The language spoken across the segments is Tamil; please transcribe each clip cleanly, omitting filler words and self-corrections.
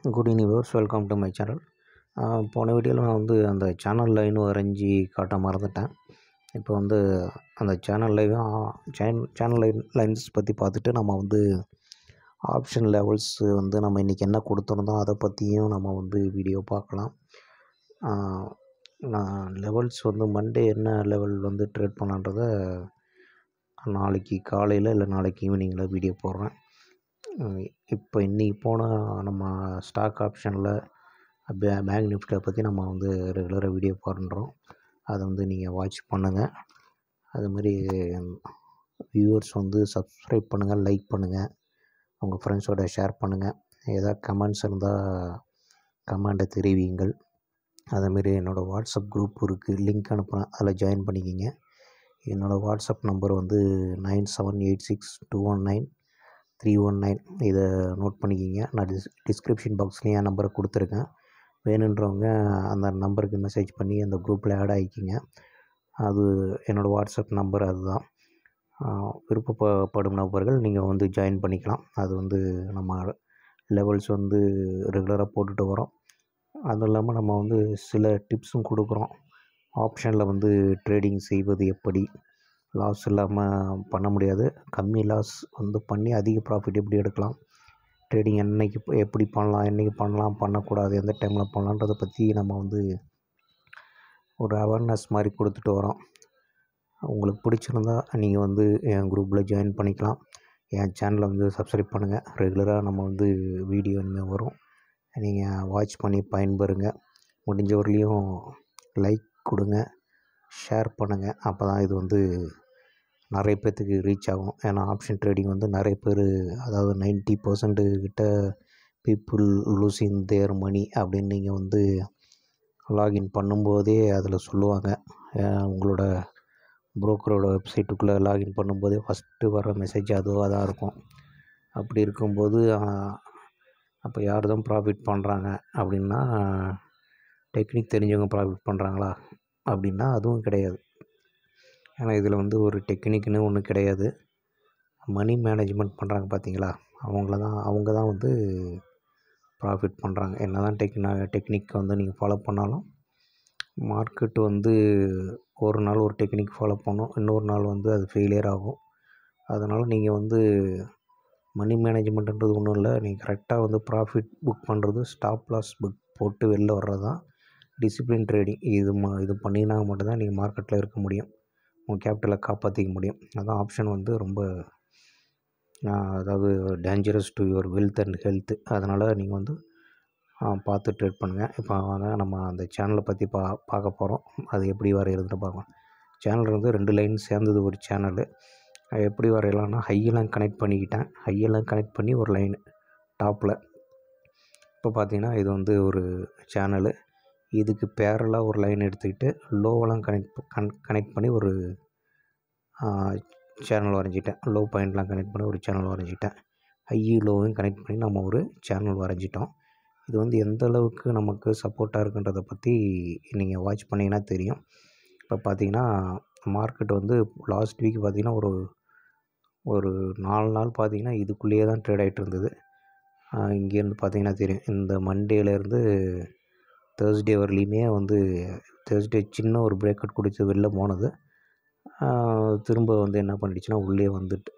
Good evening viewers, welcome to my channel. போன வீடியோவில் நான் அந்த சேனல் லைன் வரைஞ்சி காட்ட மறந்துட்டேன். இப்போ அந்த சேனல் லைன்ஸ் பற்றி பார்த்துட்டு நம்ம ஆப்ஷன் லெவல்ஸ் நம்ம இன்றைக்கி என்ன கொடுத்துருந்தோம் அதை பற்றியும் நம்ம வீடியோ பார்க்கலாம். நான் லெவல்ஸ் மண்டே என்ன லெவல் ட்ரேட் பண்ணலான்றதை நாளைக்கு காலையில் இல்லை நாளைக்கு ஈவினிங்கில் வீடியோ போடுறேன். இப்போ இன்றைக்கி போன நம்ம ஸ்டாக் ஆப்ஷனில் பேங்க் நிஃப்டியை பற்றி நம்ம ரெகுலராக வீடியோ பண்ணுறோம். அதை நீங்கள் வாட்ச் பண்ணுங்கள். அதுமாதிரி வியூவர்ஸ் சப்ஸ்கிரைப் பண்ணுங்கள், லைக் பண்ணுங்கள், உங்கள் ஃப்ரெண்ட்ஸோட ஷேர் பண்ணுங்கள். ஏதாவது கமெண்ட்ஸ் இருந்தால் கமெண்ட்டை தெரிவிங்கள். அதேமாரி என்னோடய வாட்ஸ்அப் குரூப் இருக்குது, லிங்க் அனுப்புகிறேன், அதில் ஜாயின் பண்ணிக்கிங்க. என்னோடய வாட்ஸ்அப் நம்பர் 9786219319. இதை நோட் பண்ணிக்கிங்க. நான் டிஸ்கிரிப்ஷன் பாக்ஸ்லேயும் என் நம்பரை கொடுத்துருக்கேன். வேணுன்றவங்க அந்த நம்பருக்கு மெசேஜ் பண்ணி அந்த குரூப்பில் ஆட் ஆகிக்கிங்க. அது என்னோடய வாட்ஸ்அப் நம்பர் அதுதான். விருப்பப்படும் நபர்கள் நீங்கள் ஜாயின் பண்ணிக்கலாம். அது நம்ம லெவல்ஸ் ரெகுலராக போட்டுட்டு வரோம். அதுவும் இல்லாமல் நம்ம சில டிப்ஸும் கொடுக்குறோம். ஆப்ஷனில் ட்ரேடிங் செய்வது எப்படி, லாஸ் இல்லாமல் பண்ண முடியாது, கம்மி லாஸ் பண்ணி அதிக ப்ராஃபிட் எப்படி எடுக்கலாம், ட்ரேடிங் என்றைக்கு எப்படி பண்ணலாம், என்றைக்கு பண்ணலாம், பண்ணக்கூடாது, எந்த டைமில் பண்ணலான்றதை பற்றி நம்ம ஒரு அவேர்னஸ் மாதிரி கொடுத்துட்டு வரோம். உங்களுக்கு பிடிச்சிருந்தா நீங்கள் என் குரூப்பில் ஜாயின் பண்ணிக்கலாம். என் சேனலை சப்ஸ்கிரைப் பண்ணுங்கள். ரெகுலராக நம்ம வீடியோ இனிமேல் வரும். நீங்கள் வாட்ச் பண்ணி பயன்பெறுங்க. முடிஞ்ச வரலையும் லைக் கொடுங்க, ஷேர் பண்ணுங்கள். அப்போ தான் இது நிறைய பேர்த்துக்கு ரீச் ஆகும். ஏன்னா ஆப்ஷன் ட்ரேடிங் நிறைய பேர், அதாவது 90% கிட்ட பீப்புள் லூசிங் தேர் மணி அப்படின்னு நீங்கள் லாகின் பண்ணும்போதே அதில் சொல்லுவாங்க. உங்களோட புரோக்கரோட வெப்சைட்டுக்குள்ளே லாகின் பண்ணும்போதே ஃபஸ்ட்டு வர மெசேஜ் அதுவாக தான் இருக்கும். அப்படி இருக்கும்போது அப்போ யார் தான் ப்ராஃபிட் பண்ணுறாங்க அப்படின்னா, டெக்னிக் தெரிஞ்சவங்க ப்ராஃபிட் பண்ணுறாங்களா அப்படின்னா அதுவும் கிடையாது. ஏன்னா இதில் ஒரு டெக்னிக்னு ஒன்று கிடையாது. மணி மேனேஜ்மெண்ட் பண்ணுறாங்க பார்த்தீங்களா, அவங்க தான் ப்ராஃபிட் பண்ணுறாங்க. என்ன தான் டெக்னிக் நீங்கள் ஃபாலோ பண்ணாலும் மார்க்கெட்டு ஒரு நாள் ஒரு டெக்னிக் ஃபாலோ பண்ணும், இன்னொரு நாள் அது ஃபெயிலியர் ஆகும். அதனால் நீங்கள் மணி மேனேஜ்மெண்ட்டுன்றது ஒன்றும் இல்லை. நீங்கள் கரெக்டாக ப்ராஃபிட் புக் பண்ணுறது, ஸ்டாப் லாஸ் புக் போட்டு வெளில வர்றது தான் டிசிப்ளின் ட்ரேடிங். இது பண்ணினா மட்டும்தான் நீங்கள் மார்க்கெட்டில் இருக்க முடியும், உங்கள் கேபிட்டலை காப்பாற்றிக்க முடியும். அதான் ஆப்ஷன் ரொம்ப அதாவது dangerous to your wealth and health. அதனால் நீங்கள் பார்த்து ட்ரேட் பண்ணுங்கள். இப்போ நம்ம அந்த சேனலை பற்றி பார்க்க போகிறோம். அது எப்படி வரைகிறதுன்னு பார்க்கலாம். சேனல் 2 லைன் சேர்ந்தது ஒரு சேனலு. எப்படி வரையலாம்னா, ஹையெல்லாம் கனெக்ட் பண்ணிக்கிட்டேன். ஹையெல்லாம் கனெக்ட் பண்ணி ஒரு லைனு டாப்பில். இப்போ பார்த்தீங்கன்னா இது ஒரு சேனலு. இதுக்கு பேரலாக ஒரு லைன் எடுத்துக்கிட்டு லோவெல்லாம் கனெக்ட் பண்ணி ஒரு சேனல் வரைஞ்சிட்டேன். லோ பாயிண்ட்லாம் கனெக்ட் பண்ணி ஒரு சேனல் வரைஞ்சிட்டேன். ஹையு லோவையும் கனெக்ட் பண்ணி நம்ம ஒரு சேனல் வரைஞ்சிட்டோம். இது எந்த அளவுக்கு நமக்கு சப்போர்ட்டாக இருக்குன்றதை பற்றி நீங்கள் வாட்ச் பண்ணிங்கன்னா தெரியும். இப்போ பார்த்தீங்கன்னா மார்க்கெட் லாஸ்ட் வீக் பார்த்திங்கன்னா ஒரு 4 நாள் பார்த்திங்கன்னா இதுக்குள்ளேயே தான் ட்ரேட் ஆகிட்டு இருந்தது. இங்கேருந்து பார்த்திங்கன்னா தெரியும், இந்த மண்டேலேருந்து தேர்ஸ்டே வரலையுமே தேர்ஸ்டே சின்ன ஒரு பிரேக் அவுட் கொடுத்து வெளில போனது. திரும்ப என்ன பண்ணிடுச்சுன்னா உள்ளே வந்துட்டு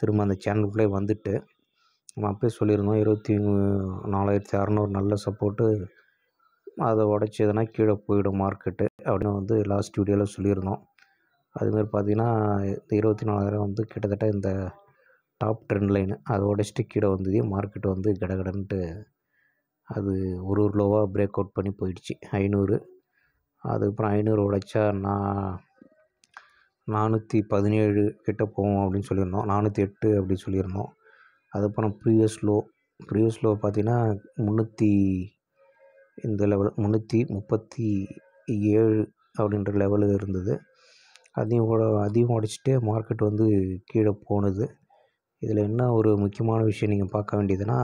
திரும்ப அந்த சேனலுக்குள்ளே வந்துட்டு, நம்ம அப்போயே சொல்லியிருந்தோம் 24,600 நல்ல சப்போர்ட்டு, அதை உடச்சதுன்னா கீழே போயிடும் மார்க்கெட்டு அப்படின்னு லாஸ்ட் வீடியோவில் சொல்லியிருந்தோம். அதுமாதிரி பார்த்திங்கன்னா இந்த 24,000 கிட்டத்தட்ட இந்த டாப் ட்ரெண்ட் லைனு அதை உடச்சிட்டு கீழே வந்தது. மார்க்கெட்டு கடகடன்ட்டு அது ஒரு லோவாக பிரேக் அவுட் பண்ணி போயிடுச்சு 500. அதுக்கப்புறம் 500 உடைச்சா 417 கிட்ட போவோம் அப்படின்னு சொல்லியிருந்தோம். 408 அப்படி சொல்லியிருந்தோம். அதுக்கப்புறம் ப்ரீவியஸ் லோ பார்த்திங்கன்னா இந்த லெவல் 337 அப்படின்ற லெவலு இருந்தது. அதையும் உடைச்சிட்டு மார்க்கெட் கீழே போனது. இதில் என்ன ஒரு முக்கியமான விஷயம் நீங்கள் பார்க்க வேண்டியதுன்னா,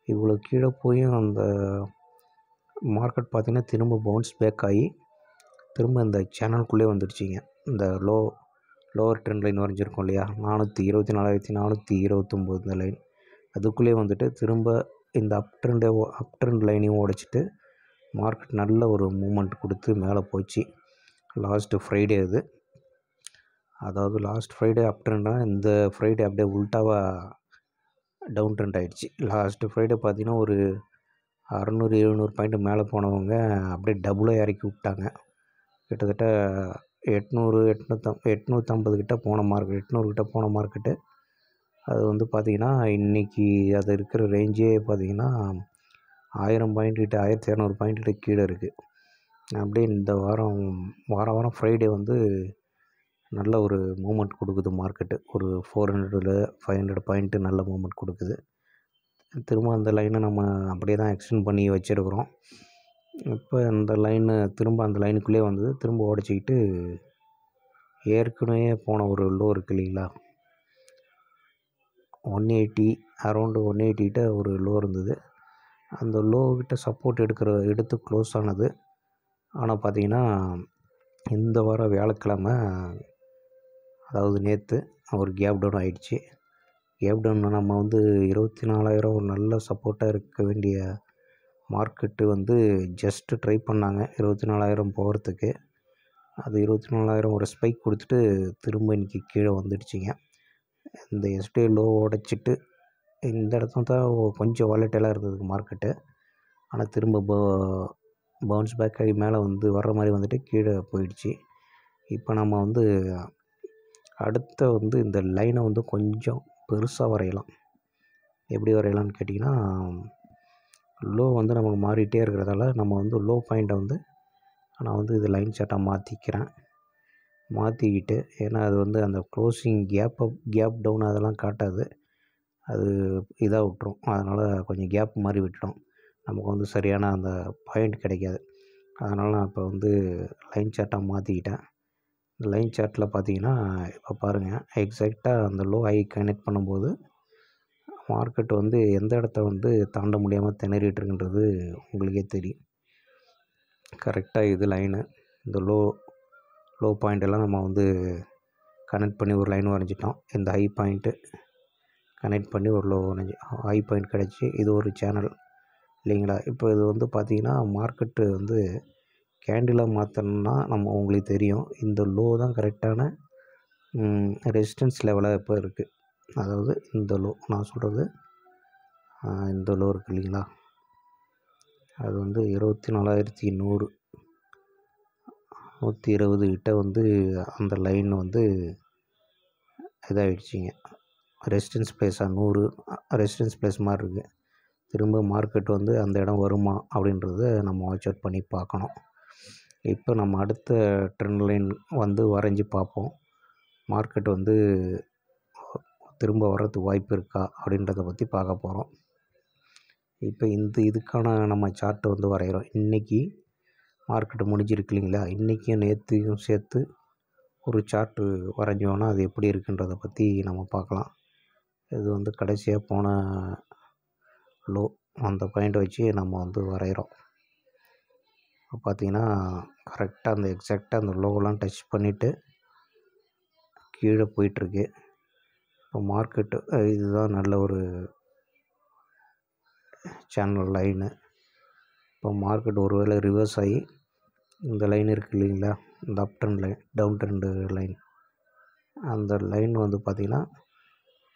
இவ்வளோ கீழே போயும் அந்த மார்க்கெட் பார்த்திங்கன்னா திரும்ப பவுன்ஸ் பேக் ஆகி திரும்ப இந்த சேனலுக்குள்ளே வந்துடுச்சிங்க. இந்த லோவர் ட்ரெண்ட் லைன் வரைஞ்சிருக்கோம் இல்லையா, 24,429 இந்த லைன், அதுக்குள்ளே திரும்ப இந்த அப் ட்ரெண்ட் லைனையும் உடைச்சிட்டு மார்க்கெட் நல்ல ஒரு மூமெண்ட் கொடுத்து மேலே போச்சு. லாஸ்ட்டு ஃப்ரைடே அது. அதாவது லாஸ்ட் ஃப்ரைடே அப் ட்ரெண்ட்னா இந்த ஃப்ரைடே அப்படியே உல்ட்டாவாக டவுன் ட்ரெண்ட் ஆகிடுச்சு. லாஸ்ட்டு ஃப்ரைடே பார்த்திங்கன்னா ஒரு 600-700 பாயிண்ட் மேலே போனவங்க அப்படியே டபுளாக இறக்கி விட்டாங்க. கிட்டத்தட்ட 850 கிட்ட போன மார்க்கெட், 800 கிட்ட போன மார்க்கெட்டு. அது வந்து பார்த்திங்கன்னா இன்றைக்கி அது இருக்கிற ரேஞ்சே பார்த்திங்கன்னா 1000 பாயிண்ட் கிட்ட, 1200 பாயிண்ட் கிட்ட கீழே இருக்குது. அப்படியே இந்த வாரம் ஃப்ரைடே வந்து நல்ல ஒரு மூமெண்ட் கொடுக்குது மார்க்கெட்டு. ஒரு 400-500 பாயிண்ட்டு நல்ல மூமெண்ட் கொடுக்குது. திரும்ப அந்த லைனை நம்ம அப்படியே தான் எக்ஸ்டெண்ட் பண்ணி வச்சுருக்குறோம். இப்போ அந்த லைனு திரும்ப அந்த லைனுக்குள்ளே வந்தது, திரும்ப உடச்சிக்கிட்டு ஏற்கனவே போன ஒரு லோ இருக்குது இல்லைங்களா, 180, அரௌண்டு 180 கிட்ட ஒரு லோ இருந்தது. அந்த லோக்கிட்ட சப்போர்ட் எடுத்து க்ளோஸ் ஆனது. ஆனால் பார்த்திங்கன்னா இந்த வாரம் வியாழக்கிழமை, அதாவது நேற்று ஒரு கேப் டவுன் ஆகிடுச்சு. கேப் டவுன் நம்ம வந்து 24,000 ஒரு நல்ல சப்போர்ட்டாக இருக்க வேண்டிய மார்க்கெட்டு வந்து ஜஸ்ட்டு ட்ரை பண்ணாங்க 24,000 போகிறதுக்கு. அது 24,000 ஒரு ஸ்பைக் கொடுத்துட்டு திரும்ப இன்றைக்கி கீழே வந்துடுச்சிங்க. இந்த எஸ்டே லோ உடைச்சிட்டு இந்த இடத்துல தான் கொஞ்சம் வாலட்டைலாக இருந்தது மார்க்கெட்டு. ஆனால் திரும்ப பவுன்ஸ் பேக் ஆகி மேலே வந்து வர்ற மாதிரி வந்துட்டு கீழே போயிடுச்சு. இப்போ நம்ம வந்து அடுத்த வந்து இந்த லைனை வந்து கொஞ்சம் பெருசாக வரையலாம். எப்படி வரையலாம்னு கேட்டிங்கன்னா, லோ வந்து நமக்கு மாறிட்டே இருக்கிறதால நம்ம வந்து லோ பாயிண்ட்டை வந்து நான் வந்து இது லைன் சார்ட்டாக மாற்றிக்கிட்டு, ஏன்னா அது வந்து அந்த க்ளோசிங் கேப் டவுன் அதெல்லாம் காட்டாது, அது இதாக விட்டுரும். அதனால் கொஞ்சம் கேப் மாதிரி விட்டுடும், நமக்கு வந்து சரியான அந்த பாயிண்ட் கிடைக்காது. அதனால் நான் இப்போ வந்து லைன் சார்ட்டாக மாற்றிக்கிட்டேன். இந்த லைன் சார்ட்டில் பார்த்தீங்கன்னா இப்போ பாருங்கள், எக்ஸாக்டாக அந்த லோ ஹை கனெக்ட் பண்ணும்போது மார்க்கெட் வந்து எந்த இடத்த வந்து தாண்ட முடியாமல் திணறிட்டு இருக்குன்றது உங்களுக்கே தெரியும். கரெக்டாக இது லைனு, இந்த லோ பாயிண்டெல்லாம் நம்ம வந்து கனெக்ட் பண்ணி ஒரு லைன் வரைஞ்சிட்டோம். இந்த ஹை பாயிண்ட்டு கனெக்ட் பண்ணி ஒரு லோ வரைஞ்சி ஹை பாயிண்ட் கிடச்சி, இது ஒரு சேனல் இல்லைங்களா. இப்போ இது வந்து பார்த்திங்கன்னா மார்க்கெட்டு வந்து கேண்டிலாக மாற்றணும்னா நம்ம உங்களுக்கு தெரியும், இந்த லோ தான் கரெக்டான ரெசிஸ்டன்ஸ் லெவலாக இப்போ இருக்குது. அதாவது இந்த லோ நான் சொல்கிறது, இந்த லோ இருக்குது இல்லைங்களா, அது வந்து 24,100, 120 கிட்ட வந்து அந்த லைன் வந்து இதாகிடுச்சிங்க. ரெசிஸ்டன்ஸ் ப்ளேஸாக 100 ரெசிஸ்டன்ஸ் ப்ளேஸ் மாதிரி இருக்குது. திரும்ப மார்க்கெட் வந்து அந்த இடம் வருமா அப்படின்றத நம்ம வாட்ச் அவுட் பண்ணி பார்க்கணும். இப்போ நம்ம அடுத்த ட்ரெண்ட் லைன் வந்து வரைஞ்சி பார்ப்போம். மார்க்கெட் வந்து திரும்ப வர்றதுக்கு வாய்ப்பு இருக்கா அப்படின்றத பற்றி பார்க்க போகிறோம். இப்போ இதுக்கான நம்ம சார்ட்டை வந்து வரைகிறோம். இன்றைக்கி மார்க்கெட்டு முடிஞ்சிருக்கு இல்லைங்களா, இன்றைக்கும் நேற்றையும் சேர்த்து ஒரு சார்ட்டு வரைஞ்சோன்னா அது எப்படி இருக்குன்றதை பற்றி நம்ம பார்க்கலாம். இது வந்து கடைசியாக போன லோ, அந்த பாயிண்ட்டை வச்சு நம்ம வந்து வரைகிறோம். இப்போ பார்த்திங்கன்னா கரெக்டாக அந்த எக்ஸாக்டாக அந்த லோவெலாம் டச் பண்ணிவிட்டு கீழே போயிட்டுருக்கு. இப்போ மார்க்கெட்டு இதுதான் நல்ல ஒரு சேனல் லைனு. இப்போ மார்க்கெட் ஒரு வேளை ரிவர்ஸ் ஆகி இந்த லைன் இருக்குது இல்லைங்களா, இந்த up trend line, down trend line, அந்த லைன் வந்து பார்த்திங்கன்னா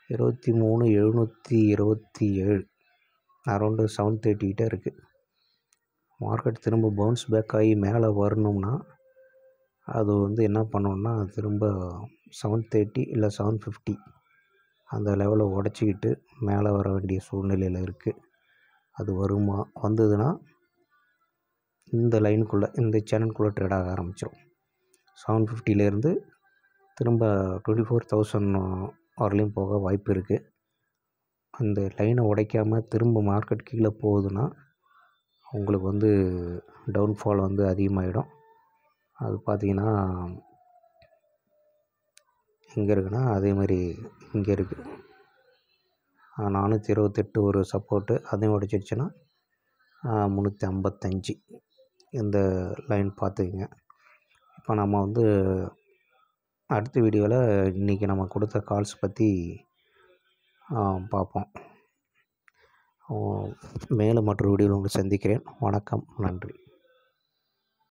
23,727 அரௌண்டு 730 கிட்ட இருக்குது. மார்க்கெட் திரும்ப பவுன்ஸ் பேக் ஆகி மேலே வரணும்னா அது வந்து என்ன பண்ணணும்னா திரும்ப 730 இல்லை 750 அந்த லெவலை உடச்சிக்கிட்டு மேலே வர வேண்டிய சூழ்நிலையில் இருக்குது. அது வருமா, வந்ததுன்னா இந்த லைனுக்குள்ளே, இந்த சேனலுக்குள்ளே ட்ரேட் ஆக ஆரம்பிச்சிடும். 750லேருந்து திரும்ப 24,000 வரலையும் போக வாய்ப்பு இருக்குது. அந்த லைனை உடைக்காமல் திரும்ப மார்க்கெட் கீழே போகுதுன்னா உங்களுக்கு வந்து டவுன்ஃபால் வந்து அதிகமாகிடும். அது பார்த்திங்கன்னா எங்கே இருக்குன்னா அதேமாதிரி இங்கே இருக்குது 428 ஒரு சப்போர்ட்டு, அதையும் உடைச்சிடுச்சுன்னா 355 இந்த லைன் பார்த்துக்குங்க. இப்போ நம்ம வந்து அடுத்த வீடியோவில் இன்றைக்கி நம்ம கொடுத்த கால்ஸ் பற்றி பார்ப்போம். மேலும் மற்றொரு வீடியோவில் உங்களை சந்திக்கிறேன். வணக்கம், நன்றி.